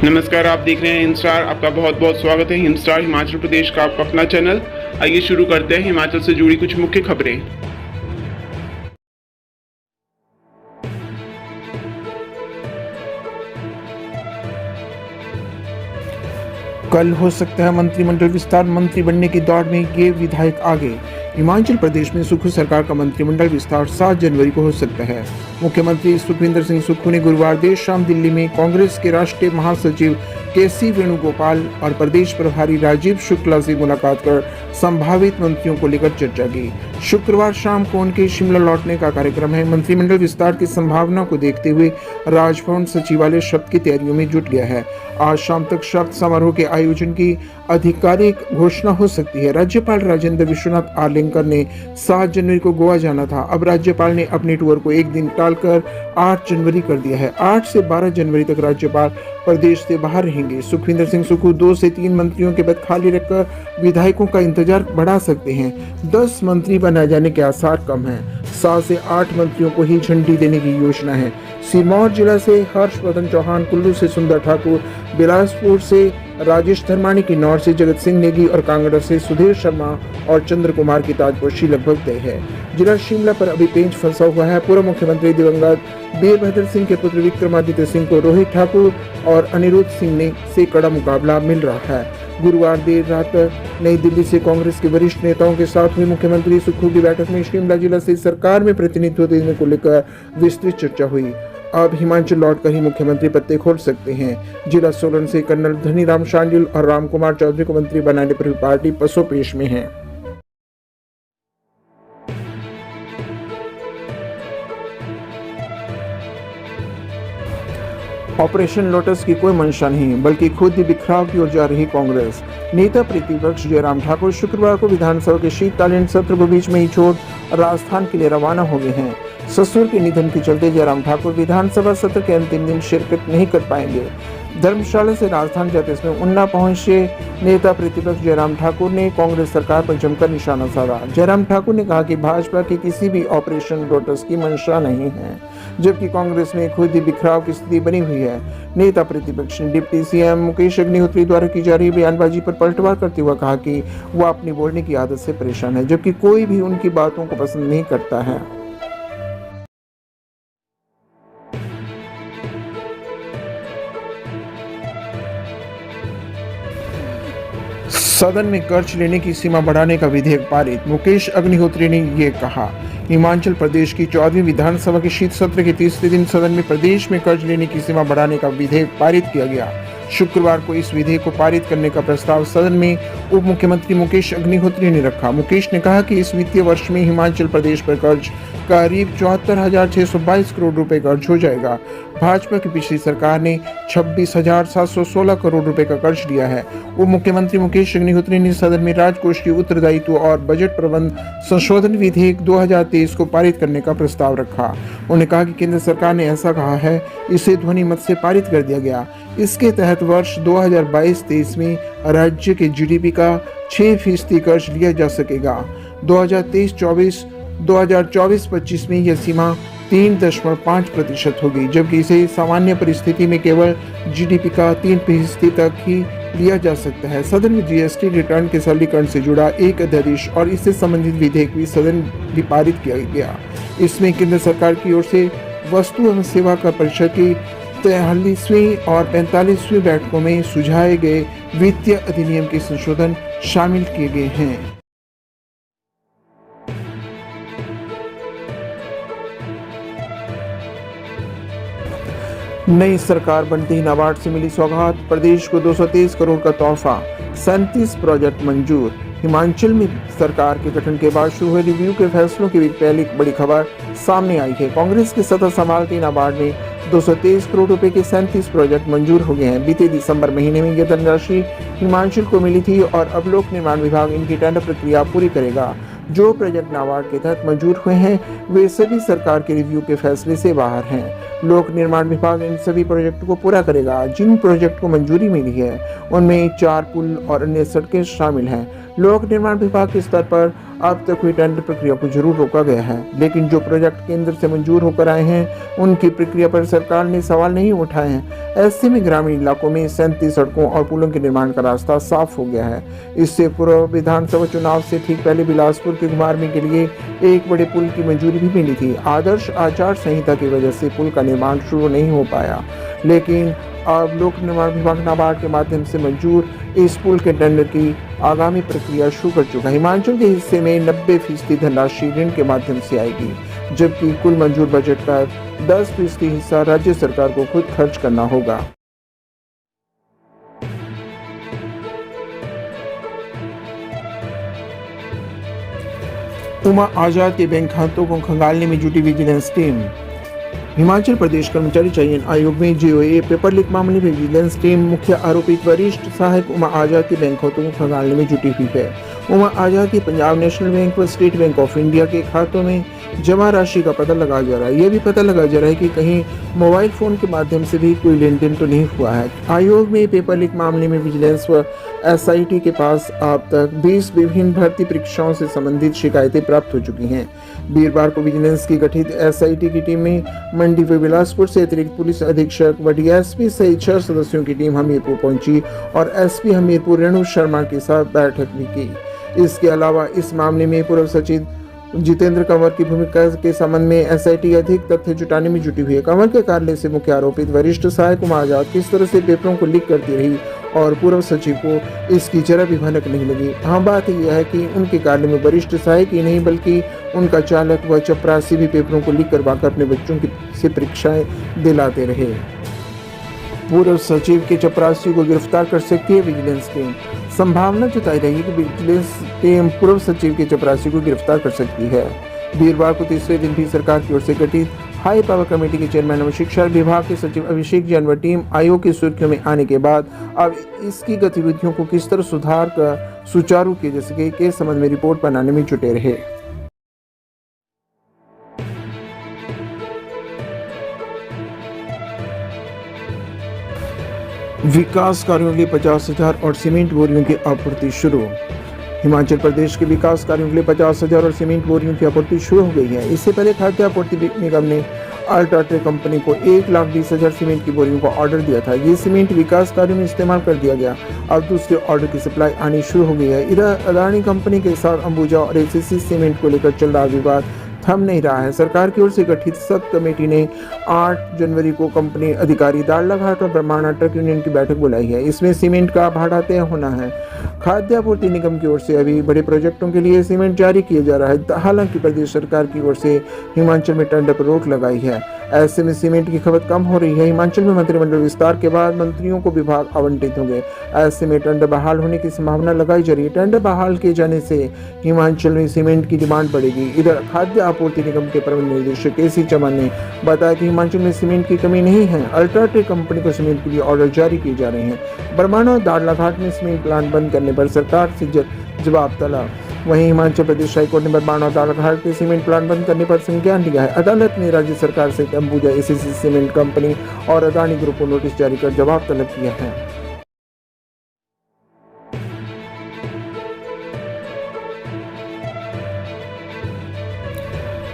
नमस्कार, आप देख रहे हैं हिंदस्टार। आपका बहुत बहुत स्वागत है। हिंदस्टार हिमाचल प्रदेश का आपका अपना चैनल। आइए शुरू करते हैं हिमाचल से जुड़ी कुछ मुख्य खबरें। कल हो सकता है मंत्रिमंडल विस्तार। मंत्री बनने की दौड़ में ये विधायक आगे। हिमाचल प्रदेश में सुक्खू सरकार का मंत्रिमंडल विस्तार 7 जनवरी को हो सकता है। मुख्यमंत्री सुखविंदर सिंह सुक्खू ने गुरुवार देर शाम दिल्ली में कांग्रेस के राष्ट्रीय महासचिव के.सी. वेणुगोपाल और प्रदेश प्रभारी राजीव शुक्ला से मुलाकात कर संभावित मंत्रियों को लेकर चर्चा की। शुक्रवार शाम को उनके शिमला लौटने का कार्यक्रम है। मंत्रिमंडल विस्तार की संभावना को देखते हुए राजभवन सचिवालय शपथ की तैयारियों में जुट गया है। आज शाम तक शपथ समारोह के आयोजन की आधिकारिक घोषणा हो सकती है। राज्यपाल राजेंद्र विश्वनाथ आर्लेकर ने 7 जनवरी को गोवा जाना था। अब राज्यपाल ने अपने टूर को एक दिन टालकर 8 जनवरी कर दिया है। 8 से 12 जनवरी तक राज्यपाल प्रदेश से बाहर रहेंगे। सुखविंदर सिंह सुक्खू 2 से 3 मंत्रियों के पद खाली रखकर विधायकों का इंतजार बढ़ा सकते हैं। 10 मंत्री बनाए जाने के आसार कम हैं। 7 से 8 मंत्रियों को ही झंडी देने की योजना है। सिरमौर जिला से हर्षवर्धन चौहान, कुल्लू से सुंदर ठाकुर, बिलासपुर से राजेश धर्मानी, किन्नौर से जगत सिंह नेगी और कांगड़ा से सुधीर शर्मा और चंद्र कुमार की ताजपोशी लगभग तय है। जिला शिमला पर अभी पेंच फंसा हुआ है। पूर्व मुख्यमंत्री दिवंगत वीरभद्र सिंह के पुत्र विक्रमादित्य सिंह को रोहित ठाकुर और अनिरुद्ध सिंह ने से कड़ा मुकाबला मिल रहा है। गुरुवार देर रात नई दिल्ली से कांग्रेस के वरिष्ठ नेताओं के साथ हुई मुख्यमंत्री सुक्खू की बैठक में शिमला जिला से सरकार में प्रतिनिधित्व देने को लेकर विस्तृत चर्चा हुई। अब हिमाचल लौटकर ही मुख्यमंत्री पत्ते खोल सकते हैं। जिला सोलन से कर्नल धनीराम शांडिल और रामकुमार चौधरी को मंत्री बनाने पर पार्टी पसोपेश में है। ऑपरेशन लोटस की कोई मंशा नहीं, बल्कि खुद ही बिखराव की ओर जा रही कांग्रेस। नेता प्रतिपक्ष जयराम ठाकुर शुक्रवार को विधानसभा के शीतकालीन सत्र को बीच में ही छोड़ राजस्थान के लिए रवाना हो गए हैं। ससुर के निधन के चलते जयराम ठाकुर विधानसभा सत्र के अंतिम दिन शिरकत नहीं कर पाएंगे। धर्मशाला से राजस्थान जाते समय उन्ना पहुंचे नेता प्रतिपक्ष जयराम ठाकुर ने कांग्रेस सरकार पर जमकर निशाना साधा। जयराम ठाकुर ने कहा कि भाजपा की किसी भी ऑपरेशन लोटस की मंशा नहीं है, जबकि कांग्रेस में खुद ही बिखराव की स्थिति बनी हुई है। नेता प्रतिपक्ष ने डिप्टी सीएम मुकेश अग्निहोत्री द्वारा की जा रही बयानबाजी पर पलटवार करते हुए कहा कि वह अपनी बोलने की आदत से परेशान है, जबकि कोई भी उनकी बातों को पसंद नहीं करता है। सदन में कर्ज लेने की सीमा बढ़ाने का विधेयक पारित। मुकेश अग्निहोत्री ने ये कहा। हिमाचल प्रदेश की 14वीं विधानसभा के शीत सत्र के तीसरे दिन सदन में प्रदेश में कर्ज लेने की सीमा बढ़ाने का विधेयक पारित किया गया। शुक्रवार को इस विधेयक को पारित करने का प्रस्ताव सदन में उप मुख्यमंत्री मुकेश अग्निहोत्री ने रखा। मुकेश ने कहा कि इस वित्तीय वर्ष में हिमाचल प्रदेश पर कर्ज करीब 74,622 करोड़ रुपए कर्ज हो जाएगा। भाजपा की पिछली सरकार ने 26,716 करोड़ रुपए का कर्ज लिया है। उप मुख्यमंत्री मुकेश अग्निहोत्री ने सदन में राजकोष के उत्तरदायित्व और बजट प्रबंध संशोधन विधेयक 2023 को पारित करने का प्रस्ताव रखा। उन्होंने कहा कि केंद्र सरकार ने ऐसा कहा है, इसे ध्वनि मत से पारित कर दिया गया। इसके तहत वर्ष 2022-23 में राज्य के जीडीपी का 6% कर्ज लिया जा सकेगा। 2024-25 में यह सीमा 3.5% होगी, जबकि इसे सामान्य परिस्थिति में केवल जीडीपी का 3% तक ही लिया जा सकता है। सदन में जीएसटी रिटर्न के सरलीकरण से जुड़ा एक अध्यादेश और इससे संबंधित विधेयक भी सदन में पारित किया गया। इसमें केंद्र सरकार की ओर से वस्तु एवं सेवा कर परिषद की 43वीं और 45वीं बैठकों में सुझाए गए वित्तीय अधिनियम के संशोधन शामिल किए गए हैं। नई सरकार बनते ही नाबार्ड से मिली सौगात। प्रदेश को 223 करोड़ का तोहफा। 37 प्रोजेक्ट मंजूर। हिमाचल में सरकार के गठन के बाद शुरू हुए रिव्यू के फैसलों की पहली बड़ी खबर सामने आई है। कांग्रेस की सत्ता संभालते ही नाबार्ड में 223 करोड़ रुपए के 37 प्रोजेक्ट मंजूर हो गए हैं। बीते दिसंबर महीने में यह धनराशि हिमाचल को मिली थी और अब लोक निर्माण विभाग इनकी टेंडर प्रक्रिया पूरी करेगा। जो प्रोजेक्ट नाबार्ड के तहत मंजूर हुए हैं वे सभी सरकार के रिव्यू के फैसले से बाहर हैं। लोक निर्माण विभाग इन सभी प्रोजेक्ट को पूरा करेगा। जिन प्रोजेक्ट को मंजूरी मिली है उनमें 4 पुल और अन्य सड़कें शामिल हैं। लोक निर्माण विभाग के स्तर पर अब तक हुई टेंडर प्रक्रिया को जरूर रोका गया है, लेकिन जो प्रोजेक्ट केंद्र से मंजूर होकर आए हैं उनकी प्रक्रिया पर सरकार ने सवाल नहीं उठाए हैं। ऐसे में ग्रामीण इलाकों में 37 सड़कों और पुलों के निर्माण का रास्ता साफ हो गया है। इससे पूर्व विधानसभा चुनाव से ठीक पहले बिलासपुर के घुमारवी के लिए एक बड़े पुल की मंजूरी भी मिली थी। आदर्श आचार संहिता की वजह से पुल का निर्माण शुरू नहीं हो पाया, लेकिन अब लोक निर्माण विभाग नाबार्ड के माध्यम से मंजूर इस पुल के टेंडर की आगामी प्रक्रिया शुरू कर चुका है। हिमाचल के हिस्से में 90% धनराशि ऋण के माध्यम से आएगी, जबकि कुल मंजूर बजट का 10% हिस्सा राज्य सरकार को खुद खर्च करना होगा। उमा आजाद के बैंक खातों को खंगालने में जुटी विजिलेंस टीम। हिमाचल प्रदेश कर्मचारी चयन आयोग में जीओए पेपर लीक मामले में विजिलेंस टीम मुख्य आरोपित वरिष्ठ सहायक उमा आजाद के बैंक खातों को खंगालने में जुटी हुई है। उमा आजाद की पंजाब नेशनल बैंक व स्टेट बैंक ऑफ इंडिया के खातों में जमा राशि का पता लगाया जा रहा है। यह भी पता लगाया जा रहा है कि कहीं मोबाइल फोन के माध्यम से भी कोई लेन देन तो नहीं हुआ है। आयोग में पेपर लीक मामले में विजिलेंस व एसआईटी के पास अब तक 20 विभिन्न भर्ती परीक्षाओं से संबंधित शिकायतें प्राप्त हो चुकी हैं। वीरवार को विजिलेंस की गठित एसआईटी की टीम में मंडी व बिलासपुर से अतिरिक्त पुलिस अधीक्षक व डीएसपी सहित 6 सदस्यों की टीम हमीरपुर पहुंची और एसपी हमीरपुर रेणु शर्मा के साथ बैठक भी की। इसके अलावा इस मामले में पूर्व सचिव जितेंद्र कंवर की भूमिका के संबंध में एसआईटी अधिक तथ्य जुटाने में जुटी हुई है। कंवर के कार्यालय से मुख्य आरोपित वरिष्ठ सहायक उमा आजाद किस तरह से पेपरों को लीक करती रही और पूर्व सचिव को इसकी जरा भी भनक नहीं लगी। हाँ, बात यह है कि उनके कार्यालय में वरिष्ठ सहायक ही नहीं बल्कि उनका चालक व चपरासी भी पेपरों को लीक करवाकर अपने बच्चों से परीक्षाएं दिलाते रहे। पूर्व सचिव के चपरासी को गिरफ्तार कर सकती है विजिलेंस टीम। संभावना जताई रही है कि विजिलेंस टीम पूर्व सचिव के चपरासी को गिरफ्तार कर सकती है। वीरवार को तीसरे दिन भी सरकार की ओर से गठित हाई पावर कमेटी के चेयरमैन एवं शिक्षा विभाग के सचिव अभिषेक जैन व टीम आयोग की सुर्खियों में आने के बाद अब इसकी गतिविधियों को किस तरह सुधार कर सुचारू किए जा सके के संबंध में रिपोर्ट बनाने में जुटे रहे। विकास कार्यों के लिए 50,000 और सीमेंट बोरियों की आपूर्ति शुरू। हिमाचल प्रदेश के विकास कार्यों के लिए 50,000 और सीमेंट बोरियों की आपूर्ति शुरू हो गई है। इससे पहले खाद्य आपूर्ति निगम ने अल्ट्राटेक कंपनी को 1,20,000 सीमेंट की बोरियों का ऑर्डर दिया था। ये सीमेंट विकास कार्यों में इस्तेमाल कर दिया गया। अब दूसरे ऑर्डर की सप्लाई आनी शुरू हो गई है। इधर अदानी कंपनी के साथ अंबुजा और एसीसी सीमेंट को लेकर चल रहा विवाद थम नहीं रहा है। सरकार की ओर से गठित सब कमेटी ने 8 जनवरी को कंपनी अधिकारी दाड़लाघाट और ब्रह्मांड ट्रक यूनियन की बैठक बुलाई है। इसमें सीमेंट का भाड़ा तय होना है। खाद्य आपूर्ति निगम की ओर से अभी बड़े प्रोजेक्टों के लिए सीमेंट जारी किया जा रहा है। हालांकि प्रदेश सरकार की ओर से हिमाचल में टेंडर पर रोक लगाई है। ऐसे में सीमेंट की खपत कम हो रही है। हिमाचल में मंत्रिमंडल विस्तार के बाद मंत्रियों को विभाग आवंटित होंगे। ऐसे में टेंडर बहाल होने की संभावना लगाई जा रही है। टेंडर बहाल किए जाने से हिमाचल में सीमेंट की डिमांड बढ़ेगी। इधर खाद्य आपूर्ति निगम के प्रबंध निदेशक केसी चमन ने बताया कि हिमाचल में सीमेंट की कमी नहीं है। अल्ट्राटेक कंपनी को सीमेंट के लिए ऑर्डर जारी किए जा रहे हैं। बरमाण और दाड़लाघाट में सीमेंट प्लांट बंद करने पर सरकार से जवाब तलब। वहीं हिमाचल प्रदेश हाईकोर्ट ने बरमाण और दाड़लाघाट के सीमेंट प्लांट बंद करने पर संज्ञान लिया है। अदालत ने राज्य सरकार से अंबुजा एसीसी सीमेंट कंपनी और अदानी ग्रुप को नोटिस जारी कर जवाब तलब किया है।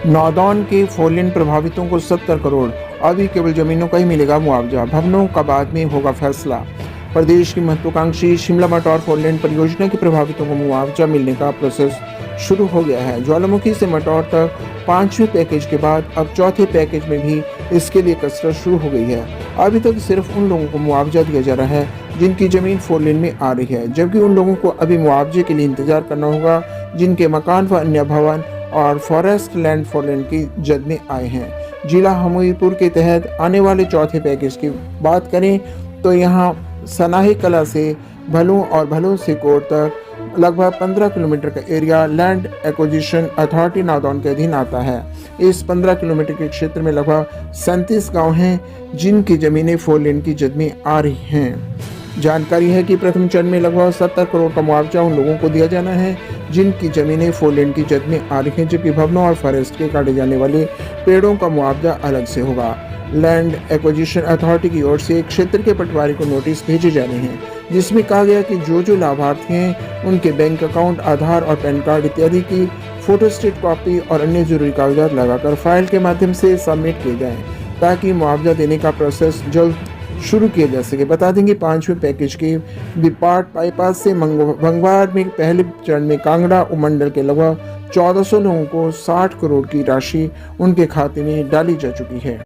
नादौन के फोरलेन प्रभावितों को 70 करोड़, अभी केवल जमीनों का ही मिलेगा मुआवजा। भवनों का बाद में होगा फैसला। प्रदेश की महत्वाकांक्षी शिमला मटौर फोरलेन परियोजना के प्रभावितों को मुआवजा मिलने का प्रोसेस शुरू हो गया है। ज्वालामुखी से मटौर तक 5वें पैकेज के बाद अब 4थे पैकेज में भी इसके लिए कसरत शुरू हो गई है। अभी तक सिर्फ उन लोगों को मुआवजा दिया जा रहा है जिनकी जमीन फोरलेन में आ रही है, जबकि उन लोगों को अभी मुआवजे के लिए इंतजार करना होगा जिनके मकान व अन्य भवन और फॉरेस्ट लैंड फोरलेन की जद में आए हैं। जिला हमीरपुर के तहत आने वाले 4थे पैकेज की बात करें तो यहाँ सनाही कला से भलू और भलू से कोट तक लगभग 15 किलोमीटर का area land acquisition authority Nadaun के अधीन आता है। इस 15 किलोमीटर के क्षेत्र में लगभग 37 गांव हैं जिनकी जमीनें फोरलेन की जद में आ रही हैं। जानकारी है कि प्रथम चरण में लगभग 70 करोड़ का मुआवजा उन लोगों को दिया जाना है जिनकी जमीनें फोरलेन की जद में आ रही हैं, जबकि भवनों और फॉरेस्ट के काटे जाने वाले पेड़ों का मुआवजा अलग से होगा। लैंड एक्विजिशन अथॉरिटी की ओर से क्षेत्र के पटवारी को नोटिस भेजे जा रहे हैं, जिसमें कहा गया कि जो लाभार्थी हैं उनके बैंक अकाउंट, आधार और पैन कार्ड इत्यादि की फोटोस्टेट कॉपी और अन्य जरूरी कागजात लगाकर फाइल के माध्यम से सबमिट किए जाएं, ताकि मुआवजा देने का प्रोसेस जल्द शुरू किया जा सके। बता देंगे 5वें पैकेज के विपाट बाईपास से भंगवार में पहले चरण में कांगड़ा उपमंडल के लगभग 1400 लोगों को 60 करोड़ की राशि उनके खाते में डाली जा चुकी है।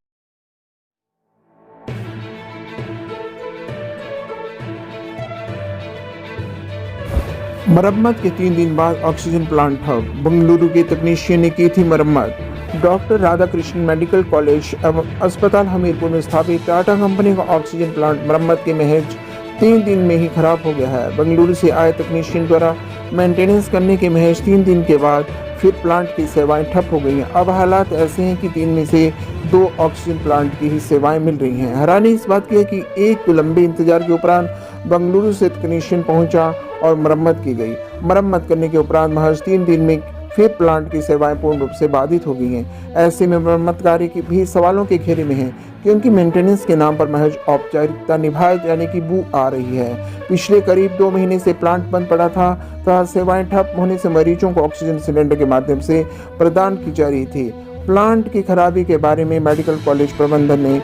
मरम्मत के 3 दिन बाद ऑक्सीजन प्लांट ठप, बेंगलुरु के तकनीशियन ने की थी मरम्मत। डॉक्टर राधाकृष्णन मेडिकल कॉलेज एवं अस्पताल हमीरपुर में स्थापित टाटा कंपनी का ऑक्सीजन प्लांट मरम्मत के महज 3 दिन में ही खराब हो गया है। बेंगलुरु से आए तकनीशियन द्वारा मेंटेनेंस करने के महज 3 दिन के बाद फिर प्लांट की सेवाएं ठप हो गई हैं। अब हालात ऐसे हैं कि 3 में से 2 ऑक्सीजन प्लांट की ही सेवाएं मिल रही हैं। हैरानी इस बात की है कि एक तो लंबे इंतजार के उपरांत बेंगलुरु से तकनीशियन पहुंचा और मरम्मत की गई। मरम्मत करने के उपरांत महज 3 दिन में फिर प्लांट की सेवाएं पूर्ण रूप से बाधित हो गई हैं। ऐसे में मरम्मत कार्य की भी सवालों के घेरे में है, क्योंकि मेंटेनेंस के नाम पर महज औपचारिकता निभाए जाने की बू आ रही है। पिछले करीब 2 महीने से प्लांट बंद पड़ा था तथा सेवाएं ठप होने से मरीजों को ऑक्सीजन सिलेंडर के माध्यम से प्रदान की जा रही थी। प्लांट की खराबी के बारे में मेडिकल कॉलेज प्रबंधन ने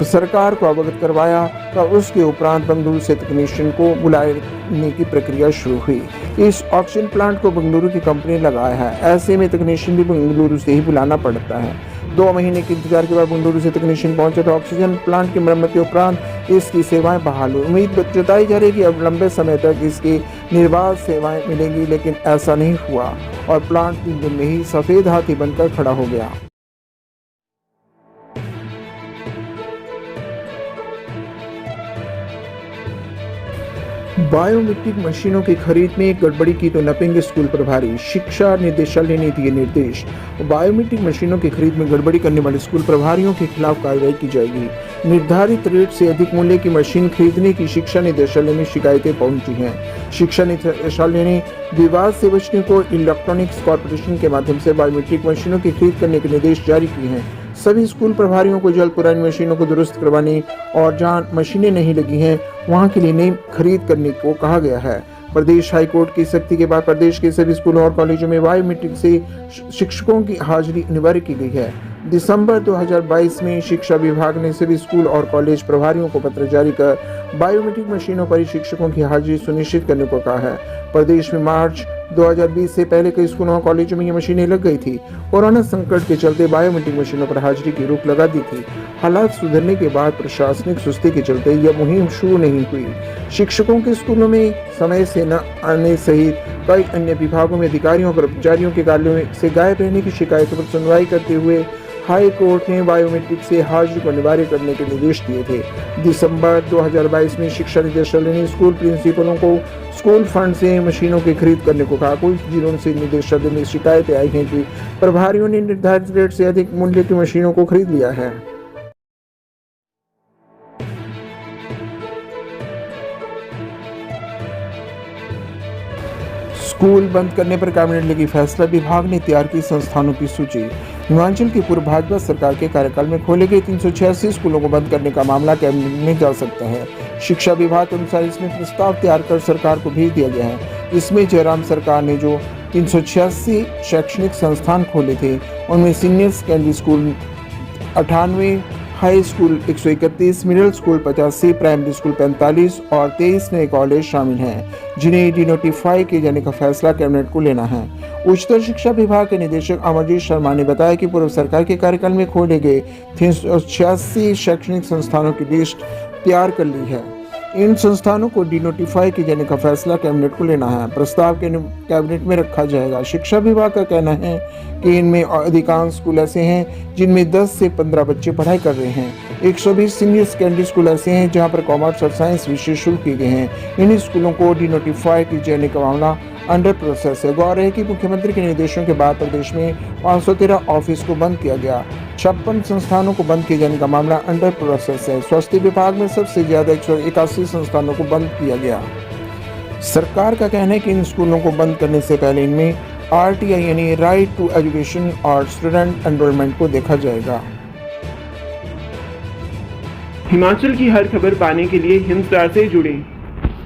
सरकार को अवगत करवाया तो उसके उपरांत बेंगलुरु से तकनीशियन को बुलाने की प्रक्रिया शुरू हुई। इस ऑक्सीजन प्लांट को बेंगलुरु की कंपनी लगाया है। ऐसे में तकनीशियन भी बेंगलुरु से ही बुलाना पड़ता है। 2 महीने के इंतजार के बाद बेंगलुरु से तकनीशियन पहुंचे तो ऑक्सीजन प्लांट की मरम्मत के उपरांत इसकी सेवाएं बहाल हुई। उम्मीद जताई जा रही है कि अब लंबे समय तक इसकी निर्बाध सेवाएं मिलेंगी, लेकिन ऐसा नहीं हुआ और प्लांट 3 दिन में ही सफेद हाथी बनकर खड़ा हो गया। बायोमेट्रिक मशीनों की खरीद में गड़बड़ी की तो नपेंगे स्कूल प्रभारी, शिक्षा निदेशालय ने दिए निर्देश। बायोमेट्रिक मशीनों की खरीद में गड़बड़ी करने वाले स्कूल प्रभारियों के खिलाफ कार्रवाई की जाएगी। निर्धारित रेट से अधिक मूल्य की मशीन खरीदने की शिक्षा निदेशालय में शिकायतें पहुंची हैं। शिक्षा निदेशालय ने विवाद से बचने को इलेक्ट्रॉनिक्स कॉर्पोरेशन के माध्यम से बायोमेट्रिक मशीनों की खरीद करने के निर्देश जारी किए हैं। सभी स्कूल प्रभारियों को जल्द पुरानी मशीनों को दुरुस्त करवाने और जहां मशीनें नहीं लगी हैं वहां के लिए नई खरीद करने को कहा गया है। प्रदेश हाईकोर्ट की सख्ती के बाद प्रदेश के सभी स्कूलों और कॉलेजों में बायोमेट्रिक से शिक्षकों की हाजिरी अनिवार्य की गई है। दिसंबर 2022 में शिक्षा विभाग ने सभी स्कूल और कॉलेज प्रभारियों को पत्र जारी कर बायोमेट्रिक मशीनों पर शिक्षकों की हाजिरी सुनिश्चित करने को कहा है। प्रदेश में मार्च 2020 से पहले कई स्कूलों और कॉलेजों में ये मशीनें लग गई थी। कोरोना संकट के चलते बायोमेट्रिक मशीनों पर हाजिरी की रोक लगा दी थी। हालात सुधरने के बाद प्रशासनिक सुस्ती के चलते यह मुहिम शुरू नहीं हुई। शिक्षकों के स्कूलों में समय से न आने सहित कई अन्य विभागों में अधिकारियों और कर्मचारियों के कार्यालयों से गायब रहने की शिकायतों पर सुनवाई करते हुए हाई कोर्ट ने बायोमेट्रिक से हाजिरी को अनिवार्य करने के निर्देश दिए थे। दिसंबर 2022 में शिक्षा निदेशालय ने स्कूल प्रिंसिपलों को स्कूल फंड से मशीनों की खरीद करने को कहा। कुछ जिलों से निदेशालय में शिकायतें आई हैं कि प्रभारियों ने निर्धारित रेट से अधिक मूल्य की मशीनों को खरीद लिया है। स्कूल बंद करने पर कैबिनेट लेगी फैसला, विभाग ने तैयार की संस्थानों की सूची। हिमाचल की पूर्व भाजपा सरकार के कार्यकाल में खोले गए 386 स्कूलों को बंद करने का मामला कैबिनेट में जा सकता है। शिक्षा विभाग के अनुसार इसमें प्रस्ताव तैयार कर सरकार को भेज दिया गया है। इसमें जयराम सरकार ने जो 386 शैक्षणिक संस्थान खोले थे उनमें senior secondary school 98, high school 131, middle school 85, primary school 45 और 23 नए कॉलेज शामिल हैं, जिन्हें डिनोटिफाई किए जाने का फैसला कैबिनेट को लेना है। उच्चतर शिक्षा विभाग के निदेशक अमरजीत शर्मा ने बताया कि पूर्व सरकार के कार्यकाल में खोले गए 386 शैक्षणिक संस्थानों की लिस्ट तैयार कर ली है। इन संस्थानों को डिनोटिफाई किए जाने का फैसला कैबिनेट को लेना है। प्रस्ताव कैबिनेट में रखा जाएगा। शिक्षा विभाग का कहना है कि इनमें अधिकांश स्कूल ऐसे हैं जिनमें 10 से 15 बच्चे पढ़ाई कर रहे हैं। 120 सीनियर सेकेंडरी स्कूल ऐसे हैं जहां पर कॉमर्स और साइंस विषय शुरू किए गए हैं। इन स्कूलों को डिनोटिफाई किए जाने का मामला अंडर प्रोसेस है। गौर है कि मुख्यमंत्री के निर्देशों के बाद प्रदेश में 513 ऑफिस को बंद किया गया। 56 संस्थानों को बंद किए जाने का मामला अंडर प्रोसेस है। स्वास्थ्य विभाग में सबसे ज्यादा 181 संस्थानों को बंद किया गया। सरकार का कहना है कि इन स्कूलों को बंद करने से पहले इनमें RTI यानी राइट टू एजुकेशन और स्टूडेंट एनरोलमेंट को देखा जाएगा। हिमाचल की हर खबर पाने के लिए हिंद स्टार से जुड़ें।